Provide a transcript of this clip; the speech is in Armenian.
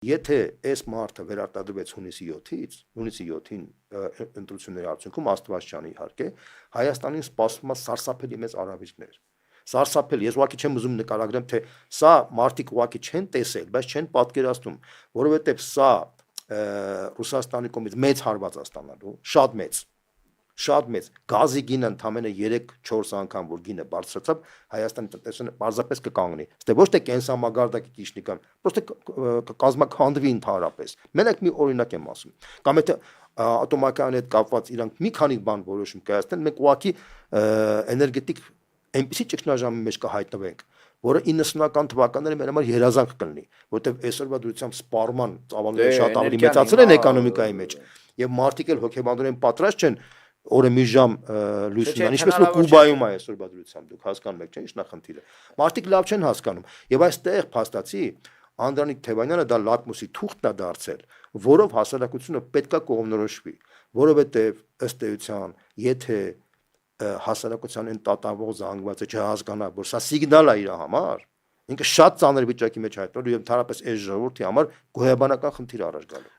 Եթե այս մարդը վերարտադրվեց հունիսի 7-ին ընտրությունների արդյունքում Աստված ջանի իհարկե Հայաստանին սպասում է սարսափելի մեծ արհավիրքներ։ Սարսափել, ես ուղղակի չեմ ուզում նկարագրեմ, թե սա մարդիկ ուղղակի չեն տեսել, բայց չեն պատկերացնում, որովհետև սա Ռուսաստանի կողմից մեծ հարված է ստանալու, շատ մեծ գազի գինը ընդամենը 3-4 անգամ որ գինը բարձրացավ Հայաստանի տնտեսությունը պարզապես կկանգնի ստե ոչ թե կենսամագարտակի կիշնիկան պրոստը կկազմաքանդվի ընդհանրապես մենակ մի օրինակ եմ ասում կամ եթե ատոմակայանի հետ կապված իրանք մի քանի բան որոշում կայացնեն մենք ուղղակի էներգետիկ այնպեսի ճգնաժամի մեջ կհայտնվենք որը 90-ական թվականները մեր համար երազանք կլինի որովհետև այսօրվա դրությամբ սպառման ծավալները շատ ավելի մեծացել են էկոնոմիկայի մեջ եւ մարդիկ էլ հոգեբանորեն պատրաստ չեն օրը մի ժամ լույս ունենան, ինչպես որ Կուբայում է այսօր բادرությամբ դուք հասկանում եք, չէ՞, ինչ նախնդիրը։ Մարդիկ լավ չեն հասկանում։ Եվ այստեղ փաստացի Անդրանիկ Թևանյանը դա լակմուսի թուղթն է դարձել, որով հասարակությունը պետքա կողմնորոշվի, որովհետև ըստ էության, եթե հասարակության այն տատանվող զանգվածը չհասկանա, որ սա սիգնալ է իր համար, ինքը շատ ծանր վիճակի մեջ հայտնվելու եւ ընդհանրապես այս ժողովրդի համար գոյաբանական խնդիր առաջ գալու։